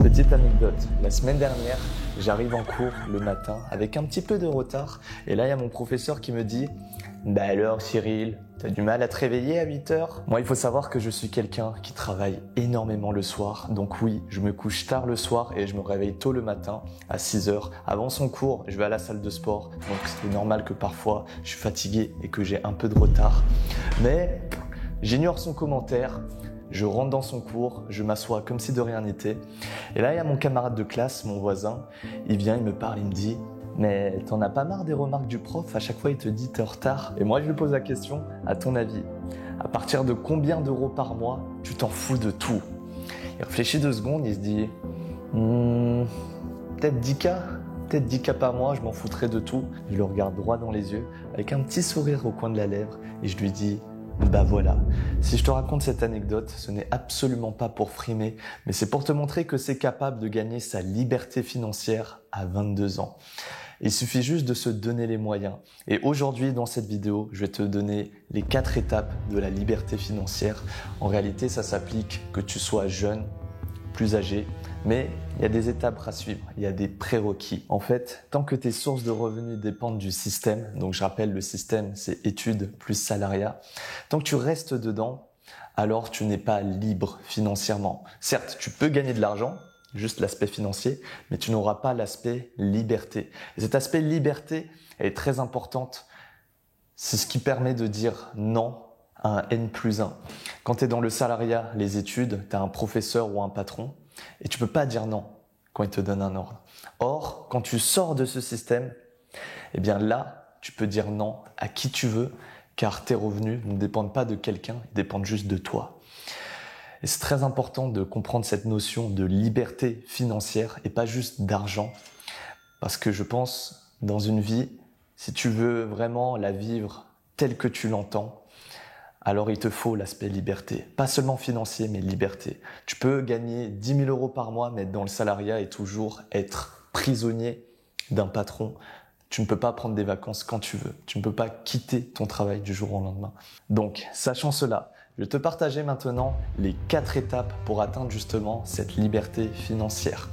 Petite anecdote, la semaine dernière, j'arrive en cours le matin avec un petit peu de retard et là il y a mon professeur qui me dit « Bah alors Cyril, t'as du mal à te réveiller à 8h ?» Moi il faut savoir que je suis quelqu'un qui travaille énormément le soir, donc oui, je me couche tard le soir et je me réveille tôt le matin à 6h. Avant son cours, je vais à la salle de sport, donc c'est normal que parfois je suis fatigué et que j'ai un peu de retard. Mais j'ignore son commentaire. Je rentre dans son cours, je m'assois comme si de rien n'était. Et là, il y a mon camarade de classe, mon voisin. Il vient, il me parle, il me dit « Mais t'en as pas marre des remarques du prof? À chaque fois, il te dit t'es en retard. » Et moi, je lui pose la question « À ton avis, à partir de combien d'euros par mois tu t'en fous de tout ?» Il réfléchit 2 secondes, il se dit Peut-être 10K. Peut-être 10K par mois, je m'en foutrais de tout. » Je le regarde droit dans les yeux, avec un petit sourire au coin de la lèvre, et je lui dis bah voilà, si je te raconte cette anecdote, ce n'est absolument pas pour frimer, mais c'est pour te montrer que c'est capable de gagner sa liberté financière à 22 ans. Il suffit juste de se donner les moyens. Et aujourd'hui, dans cette vidéo, je vais te donner les 4 étapes de la liberté financière. En réalité, ça s'applique que tu sois jeune, plus âgé, mais il y a des étapes à suivre, il y a des prérequis. En fait, tant que tes sources de revenus dépendent du système, donc je rappelle le système c'est études plus salariat, tant que tu restes dedans, alors tu n'es pas libre financièrement. Certes, tu peux gagner de l'argent, juste l'aspect financier, mais tu n'auras pas l'aspect liberté. Et cet aspect liberté est très importante, c'est ce qui permet de dire non à un N+1. Quand tu es dans le salariat, les études, tu as un professeur ou un patron et tu peux pas dire non quand il te donne un ordre. Or, quand tu sors de ce système, eh bien là, tu peux dire non à qui tu veux car tes revenus ne dépendent pas de quelqu'un, ils dépendent juste de toi. Et c'est très important de comprendre cette notion de liberté financière et pas juste d'argent parce que je pense, dans une vie, si tu veux vraiment la vivre telle que tu l'entends, alors il te faut l'aspect liberté. Pas seulement financier, mais liberté. Tu peux gagner 10 000 euros par mois, mais être dans le salariat et toujours être prisonnier d'un patron. Tu ne peux pas prendre des vacances quand tu veux. Tu ne peux pas quitter ton travail du jour au lendemain. Donc, sachant cela, je vais te partager maintenant les 4 étapes pour atteindre justement cette liberté financière.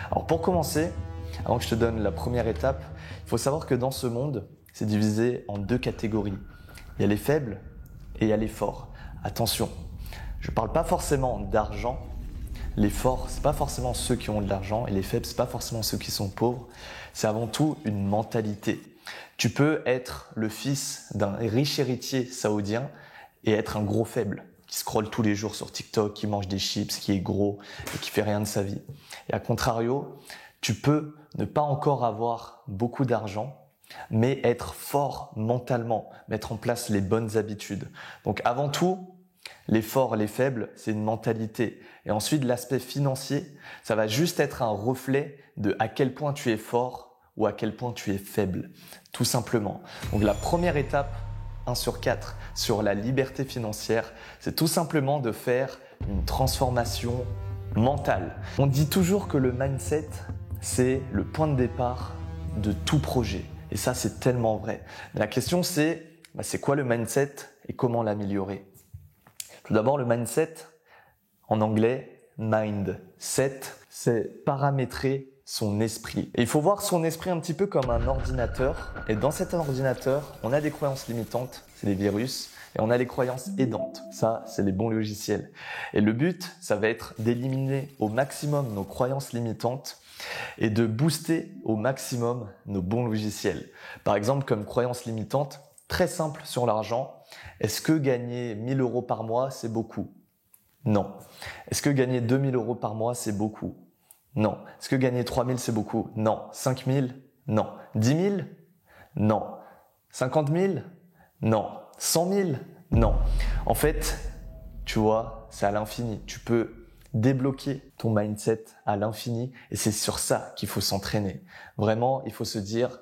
Alors pour commencer, avant que je te donne la première étape, il faut savoir que dans ce monde, c'est divisé en 2 catégories. Il y a les faibles et il y a les forts. Attention, je ne parle pas forcément d'argent. Les forts, ce n'est pas forcément ceux qui ont de l'argent et les faibles, ce n'est pas forcément ceux qui sont pauvres. C'est avant tout une mentalité. Tu peux être le fils d'un riche héritier saoudien et être un gros faible qui scrolle tous les jours sur TikTok, qui mange des chips, qui est gros et qui fait rien de sa vie. Et à contrario, tu peux ne pas encore avoir beaucoup d'argent, mais être fort mentalement, mettre en place les bonnes habitudes. Donc avant tout, les forts, les faibles, c'est une mentalité. Et ensuite, l'aspect financier, ça va juste être un reflet de à quel point tu es fort ou à quel point tu es faible, tout simplement. Donc la première étape, 1 sur 4, sur la liberté financière, c'est tout simplement de faire une transformation mentale. On dit toujours que le mindset, c'est le point de départ de tout projet. Et ça, c'est tellement vrai. La question, c'est quoi le mindset et comment l'améliorer? Tout d'abord, le mindset, en anglais, mindset, c'est paramétrer son esprit. Et il faut voir son esprit un petit peu comme un ordinateur. Et dans cet ordinateur, on a des croyances limitantes, c'est les virus, et on a les croyances aidantes. Ça, c'est les bons logiciels. Et le but, ça va être d'éliminer au maximum nos croyances limitantes et de booster au maximum nos bons logiciels. Par exemple, comme croyance limitante, très simple sur l'argent, est-ce que gagner 1 000 euros par mois, c'est beaucoup? Non. Est-ce que gagner 2 000 euros par mois, c'est beaucoup? Non. Est-ce que gagner 3 000, c'est beaucoup? Non. 5 000? Non. 10 000? Non. 50 000? Non. 100 000? Non. En fait, tu vois, c'est à l'infini. Tu peux débloquer ton mindset à l'infini et c'est sur ça qu'il faut s'entraîner. Vraiment, il faut se dire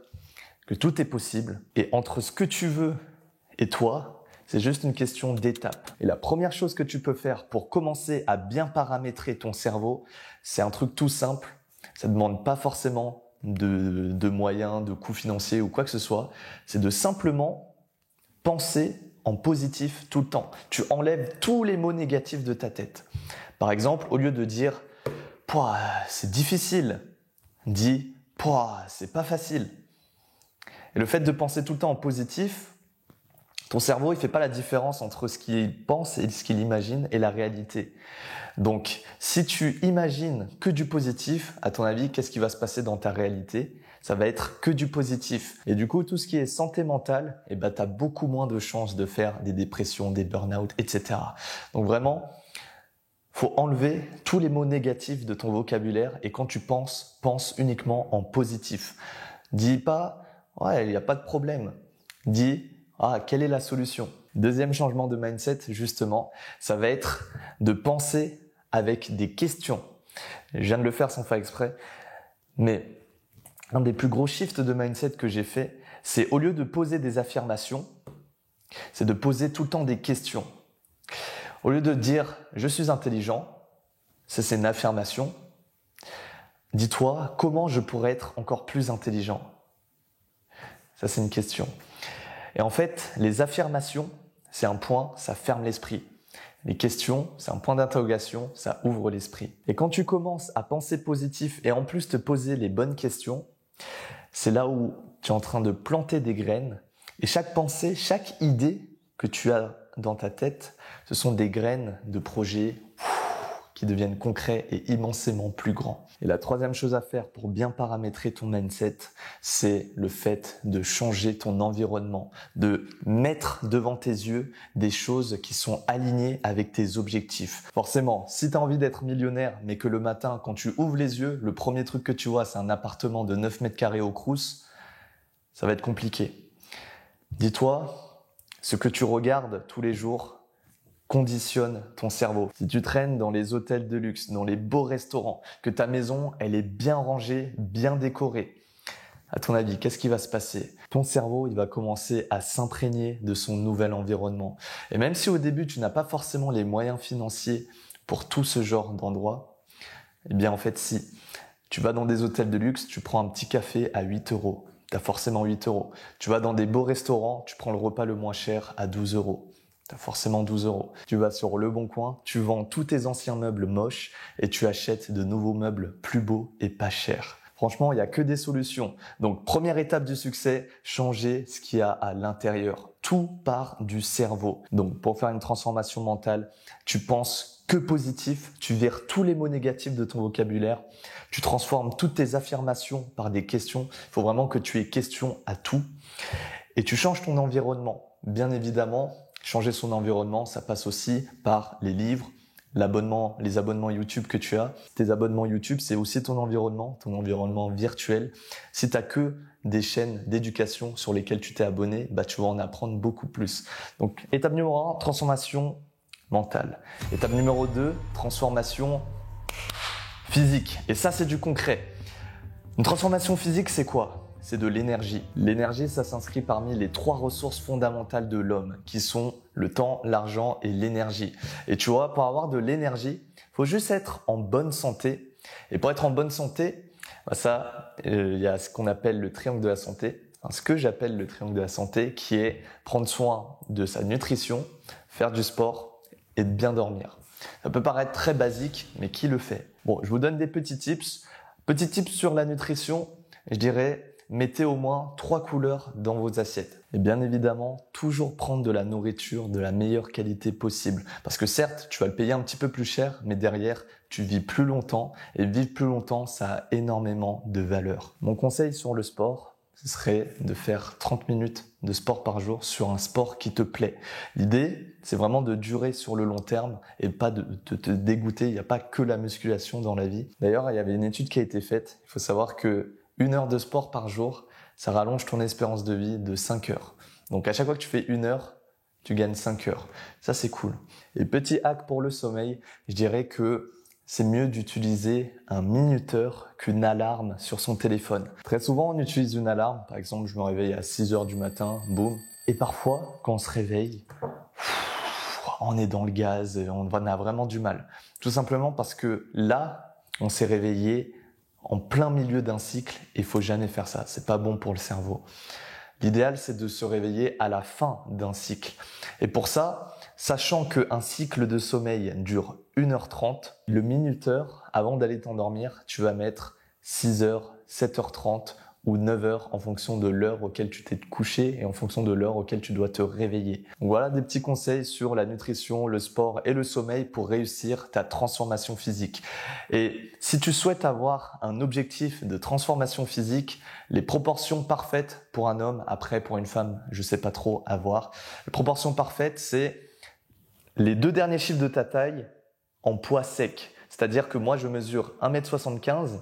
que tout est possible et entre ce que tu veux et toi, c'est juste une question d'étape. Et la première chose que tu peux faire pour commencer à bien paramétrer ton cerveau, c'est un truc tout simple. Ça ne demande pas forcément de moyens, de coûts financiers ou quoi que ce soit. C'est de simplement penser en positif tout le temps. Tu enlèves tous les mots négatifs de ta tête. Par exemple, au lieu de dire pouah, c'est difficile. Dis, pouah, c'est pas facile. Et le fait de penser tout le temps en positif, ton cerveau, il fait pas la différence entre ce qu'il pense et ce qu'il imagine et la réalité. Donc, si tu imagines que du positif, à ton avis, qu'est-ce qui va se passer dans ta réalité? Ça va être que du positif. Et du coup, tout ce qui est santé mentale, t'as beaucoup moins de chances de faire des dépressions, des burn-out, etc. Donc vraiment, faut enlever tous les mots négatifs de ton vocabulaire et quand tu penses, pense uniquement en positif. Dis pas, ouais, il n'y a pas de problème. Dis, quelle est la solution? Deuxième changement de mindset, justement, ça va être de penser avec des questions. Je viens de le faire sans faire exprès, mais un des plus gros shifts de mindset que j'ai fait, c'est au lieu de poser des affirmations, c'est de poser tout le temps des questions. Au lieu de dire « je suis intelligent », ça c'est une affirmation, dis-toi « comment je pourrais être encore plus intelligent ?» Ça c'est une question. Et en fait, les affirmations, c'est un point, ça ferme l'esprit. Les questions, c'est un point d'interrogation, ça ouvre l'esprit. Et quand tu commences à penser positif et en plus te poser les bonnes questions, c'est là où tu es en train de planter des graines. Et chaque pensée, chaque idée que tu as dans ta tête, ce sont des graines de projets qui deviennent concrets et immensément plus grands. Et la troisième chose à faire pour bien paramétrer ton mindset, c'est le fait de changer ton environnement, de mettre devant tes yeux des choses qui sont alignées avec tes objectifs. Forcément, si tu as envie d'être millionnaire, mais que le matin, quand tu ouvres les yeux, le premier truc que tu vois, c'est un appartement de 9 mètres carrés au Crous, ça va être compliqué. Dis-toi, ce que tu regardes tous les jours conditionne ton cerveau. Si tu traînes dans les hôtels de luxe, dans les beaux restaurants, que ta maison, elle est bien rangée, bien décorée, à ton avis, qu'est-ce qui va se passer? Ton cerveau, il va commencer à s'imprégner de son nouvel environnement. Et même si au début, tu n'as pas forcément les moyens financiers pour tout ce genre d'endroit, eh bien en fait, si tu vas dans des hôtels de luxe, tu prends un petit café à 8 €. T'as forcément 8 €. Tu vas dans des beaux restaurants, tu prends le repas le moins cher à 12 €. T'as forcément 12 €. Tu vas sur Le Bon Coin, tu vends tous tes anciens meubles moches et tu achètes de nouveaux meubles plus beaux et pas chers. Franchement, il n'y a que des solutions. Donc, première étape du succès, changer ce qu'il y a à l'intérieur. Tout part du cerveau. Donc, pour faire une transformation mentale, tu penses que positif, tu vires tous les mots négatifs de ton vocabulaire, tu transformes toutes tes affirmations par des questions. Il faut vraiment que tu aies question à tout. Et tu changes ton environnement. Bien évidemment, changer son environnement, ça passe aussi par les livres, l'abonnement, les abonnements YouTube que tu as. Tes abonnements YouTube, c'est aussi ton environnement virtuel. Si tu n'as que des chaînes d'éducation sur lesquelles tu t'es abonné, tu vas en apprendre beaucoup plus. Donc, étape numéro 1, transformation mentale. Étape numéro 2, transformation physique. Et ça, c'est du concret. Une transformation physique, c'est quoi ? C'est de l'énergie. L'énergie, ça s'inscrit parmi les 3 ressources fondamentales de l'homme, qui sont le temps, l'argent et l'énergie. Et tu vois, pour avoir de l'énergie, faut juste être en bonne santé. Et pour être en bonne santé, il y a ce qu'on appelle le triangle de la santé. Enfin, ce que j'appelle le triangle de la santé, qui est prendre soin de sa nutrition, faire du sport et de bien dormir. Ça peut paraître très basique, mais qui le fait? Bon, je vous donne des petits tips. Petits tips sur la nutrition, je dirais, mettez au moins 3 couleurs dans vos assiettes. Et bien évidemment, toujours prendre de la nourriture de la meilleure qualité possible. Parce que certes, tu vas le payer un petit peu plus cher, mais derrière, tu vis plus longtemps. Et vivre plus longtemps, ça a énormément de valeur. Mon conseil sur le sport, ce serait de faire 30 minutes de sport par jour sur un sport qui te plaît. L'idée, c'est vraiment de durer sur le long terme et pas de te dégoûter. Il n'y a pas que la musculation dans la vie. D'ailleurs, il y avait une étude qui a été faite. Il faut savoir que 1 heure de sport par jour, ça rallonge ton espérance de vie de 5 heures. Donc à chaque fois que tu fais 1 heure, tu gagnes 5 heures. Ça, c'est cool. Et petit hack pour le sommeil, je dirais que c'est mieux d'utiliser un minuteur qu'une alarme sur son téléphone. Très souvent, on utilise une alarme. Par exemple, je me réveille à 6 heures du matin, boum. Et parfois, quand on se réveille, on est dans le gaz, on a vraiment du mal. Tout simplement parce que là, on s'est réveillé en plein milieu d'un cycle, il faut jamais faire ça. C'est pas bon pour le cerveau. L'idéal, c'est de se réveiller à la fin d'un cycle. Et pour ça, sachant qu'un cycle de sommeil dure 1h30. Le minuteur, avant d'aller t'endormir, tu vas mettre 6h, 7h30 ou 9h en fonction de l'heure auquel tu t'es couché et en fonction de l'heure auquel tu dois te réveiller. Donc voilà des petits conseils sur la nutrition, le sport et le sommeil pour réussir ta transformation physique. Et si tu souhaites avoir un objectif de transformation physique, les proportions parfaites pour un homme, après pour une femme, je sais pas trop à voir. Les proportions parfaites, c'est les 2 derniers chiffres de ta taille en poids sec. C'est-à-dire que moi, je mesure 1m75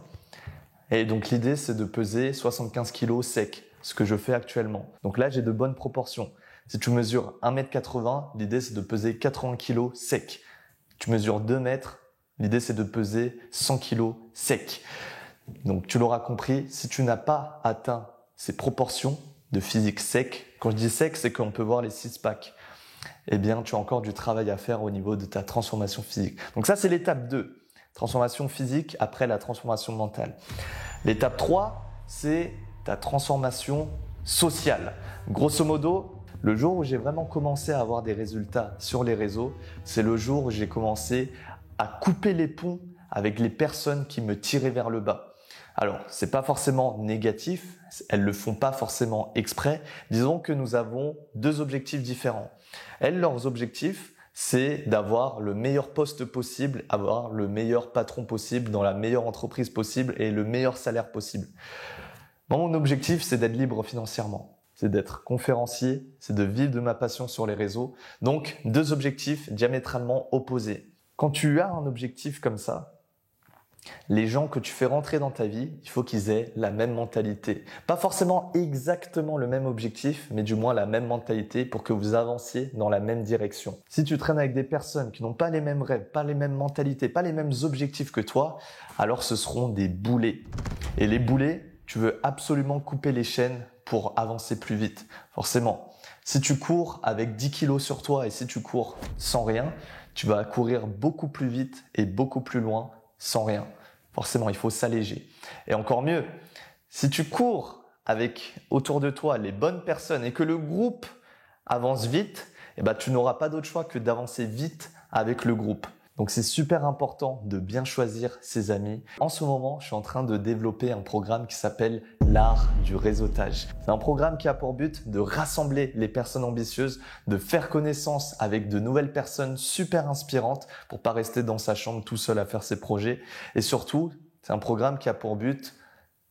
et donc l'idée, c'est de peser 75 kg sec, ce que je fais actuellement. Donc là, j'ai de bonnes proportions. Si tu mesures 1m80, l'idée, c'est de peser 80 kg sec. Tu mesures 2 mètres, l'idée, c'est de peser 100 kg sec. Donc tu l'auras compris, si tu n'as pas atteint ces proportions de physique sec, quand je dis sec, c'est qu'on peut voir les 6-packs. Eh bien, tu as encore du travail à faire au niveau de ta transformation physique. Donc ça, c'est l'étape 2. Transformation physique après la transformation mentale. L'étape 3, c'est ta transformation sociale. Grosso modo, le jour où j'ai vraiment commencé à avoir des résultats sur les réseaux, c'est le jour où j'ai commencé à couper les ponts avec les personnes qui me tiraient vers le bas. Alors, c'est pas forcément négatif, elles le font pas forcément exprès. Disons que nous avons 2 objectifs différents. Elles, leurs objectifs, c'est d'avoir le meilleur poste possible, avoir le meilleur patron possible, dans la meilleure entreprise possible et le meilleur salaire possible. Mon objectif, c'est d'être libre financièrement. C'est d'être conférencier, c'est de vivre de ma passion sur les réseaux. Donc, 2 objectifs diamétralement opposés. Quand tu as un objectif comme ça, les gens que tu fais rentrer dans ta vie, il faut qu'ils aient la même mentalité. Pas forcément exactement le même objectif, mais du moins la même mentalité pour que vous avanciez dans la même direction. Si tu traînes avec des personnes qui n'ont pas les mêmes rêves, pas les mêmes mentalités, pas les mêmes objectifs que toi, alors ce seront des boulets. Et les boulets, tu veux absolument couper les chaînes pour avancer plus vite. Forcément, si tu cours avec 10 kilos sur toi et si tu cours sans rien, tu vas courir beaucoup plus vite et beaucoup plus loin sans rien. Forcément, il faut s'alléger. Et encore mieux, si tu cours avec autour de toi les bonnes personnes et que le groupe avance vite, eh ben, tu n'auras pas d'autre choix que d'avancer vite avec le groupe. Donc c'est super important de bien choisir ses amis. En ce moment, je suis en train de développer un programme qui s'appelle l'art du réseautage. C'est un programme qui a pour but de rassembler les personnes ambitieuses, de faire connaissance avec de nouvelles personnes super inspirantes pour pas rester dans sa chambre tout seul à faire ses projets. Et surtout, c'est un programme qui a pour but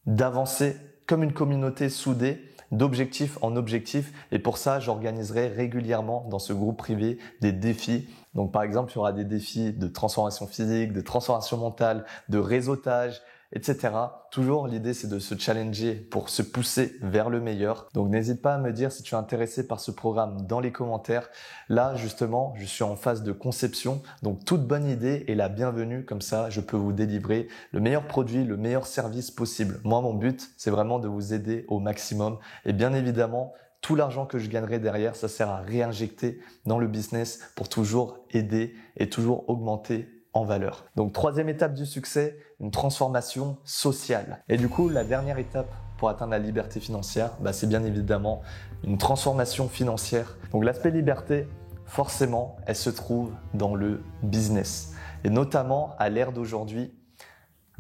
d'avancer comme une communauté soudée, d'objectif en objectif. Et pour ça, j'organiserai régulièrement dans ce groupe privé des défis. Donc par exemple, il y aura des défis de transformation physique, de transformation mentale, de réseautage, etc. Toujours, l'idée, c'est de se challenger pour se pousser vers le meilleur. Donc n'hésite pas à me dire si tu es intéressé par ce programme dans les commentaires. Là, justement, je suis en phase de conception. Donc toute bonne idée est la bienvenue. Comme ça, je peux vous délivrer le meilleur produit, le meilleur service possible. Moi, mon but, c'est vraiment de vous aider au maximum. Et bien évidemment, tout l'argent que je gagnerai derrière, ça sert à réinjecter dans le business pour toujours aider et toujours augmenter en valeur. Donc 3e étape du succès, une transformation sociale. Et du coup, la dernière étape pour atteindre la liberté financière, c'est bien évidemment une transformation financière. Donc l'aspect liberté, forcément, elle se trouve dans le business. Et notamment à l'ère d'aujourd'hui,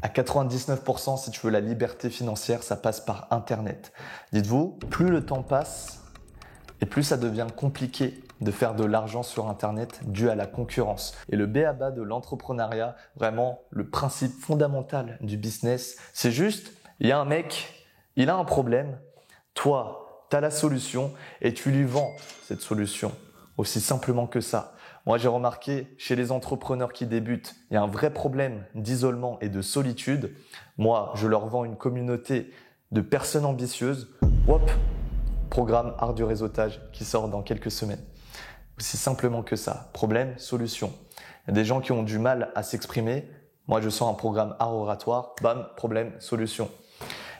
à 99%, si tu veux la liberté financière, ça passe par Internet. Dites-vous, plus le temps passe et plus ça devient compliqué de faire de l'argent sur Internet dû à la concurrence. Et le b.a.-ba de l'entrepreneuriat, vraiment le principe fondamental du business, c'est juste, il y a un mec, il a un problème, toi, tu as la solution et tu lui vends cette solution. Aussi simplement que ça. Moi, j'ai remarqué chez les entrepreneurs qui débutent, il y a un vrai problème d'isolement et de solitude. Moi, je leur vends une communauté de personnes ambitieuses. Hop, programme Art du réseautage qui sort dans quelques semaines. Aussi simplement que ça. Problème, solution. Il y a des gens qui ont du mal à s'exprimer. Moi, je sors un programme Art oratoire. Bam, problème, solution.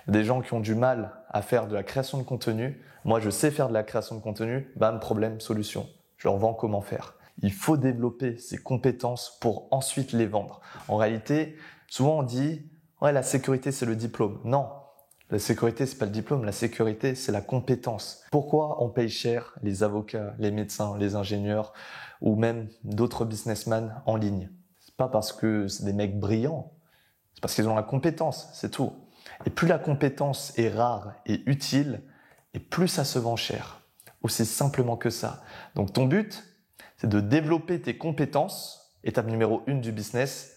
Il y a des gens qui ont du mal à faire de la création de contenu. Moi, je sais faire de la création de contenu. Bam, problème, solution. Je leur vends comment faire. Il faut développer ces compétences pour ensuite les vendre. En réalité, souvent on dit « ouais, la sécurité, c'est le diplôme ». Non, la sécurité, c'est pas le diplôme. La sécurité, c'est la compétence. Pourquoi on paye cher les avocats, les médecins, les ingénieurs ou même d'autres businessmen en ligne? pas parce que c'est des mecs brillants, c'est parce qu'ils ont la compétence, c'est tout. Et plus la compétence est rare et utile, et plus ça se vend cher. Aussi simplement que ça. Donc ton but, c'est de développer tes compétences, étape numéro 1 du business,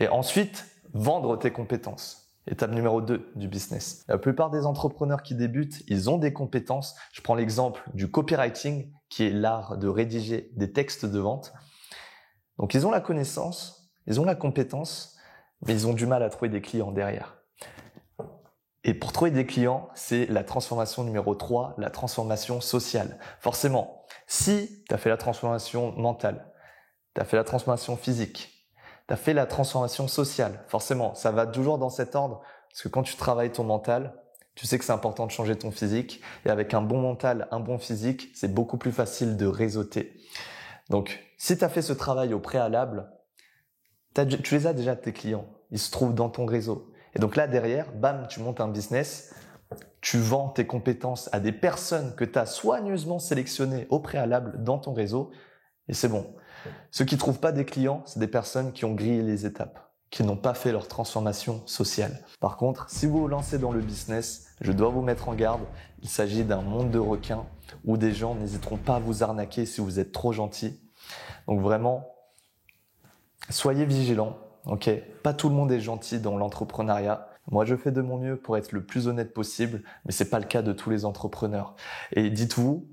et ensuite vendre tes compétences, étape numéro 2 du business. La plupart des entrepreneurs qui débutent, ils ont des compétences. Je prends l'exemple du copywriting, qui est l'art de rédiger des textes de vente. Donc ils ont la connaissance, ils ont la compétence, mais ils ont du mal à trouver des clients derrière. Et pour trouver des clients, c'est la transformation numéro 3, la transformation sociale. Forcément, si tu as fait la transformation mentale, tu as fait la transformation physique, tu as fait la transformation sociale, forcément, ça va toujours dans cet ordre, parce que quand tu travailles ton mental, tu sais que c'est important de changer ton physique, et avec un bon mental, un bon physique, c'est beaucoup plus facile de réseauter. Donc, si tu as fait ce travail au préalable, tu les as déjà tes clients, ils se trouvent dans ton réseau. Et donc là, derrière, bam, tu montes un business, tu vends tes compétences à des personnes que tu as soigneusement sélectionnées au préalable dans ton réseau, et c'est bon. Ceux qui ne trouvent pas des clients, c'est des personnes qui ont grillé les étapes, qui n'ont pas fait leur transformation sociale. Par contre, si vous vous lancez dans le business, je dois vous mettre en garde, il s'agit d'un monde de requins où des gens n'hésiteront pas à vous arnaquer si vous êtes trop gentil. Donc vraiment, soyez vigilants. Ok, pas tout le monde est gentil dans l'entrepreneuriat. Moi, je fais de mon mieux pour être le plus honnête possible, mais c'est pas le cas de tous les entrepreneurs. Et dites-vous,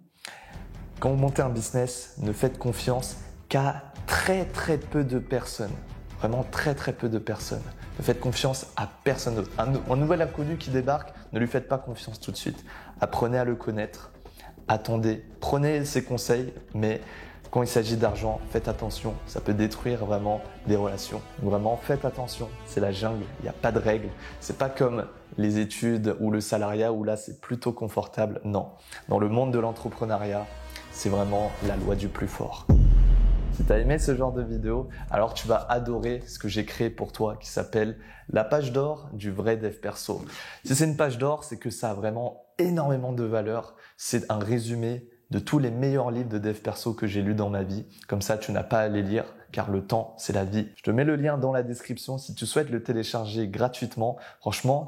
quand vous montez un business, ne faites confiance qu'à très peu de personnes. Vraiment très peu de personnes. Ne faites confiance à personne d'autre. Un nouvel inconnu qui débarque, ne lui faites pas confiance tout de suite. Apprenez à le connaître. Attendez, prenez ses conseils, mais quand il s'agit d'argent, faites attention, ça peut détruire vraiment des relations. Vraiment, faites attention, c'est la jungle, il n'y a pas de règles. C'est pas comme les études ou le salariat où là c'est plutôt confortable. Non, dans le monde de l'entrepreneuriat, c'est vraiment la loi du plus fort. Si tu as aimé ce genre de vidéo, alors tu vas adorer ce que j'ai créé pour toi qui s'appelle la page d'or du vrai dev perso. Si c'est une page d'or, c'est que ça a vraiment énormément de valeur. C'est un résumé de tous les meilleurs livres de dev perso que j'ai lus dans ma vie. Comme ça, tu n'as pas à les lire, car le temps, c'est la vie. Je te mets le lien dans la description si tu souhaites le télécharger gratuitement. Franchement,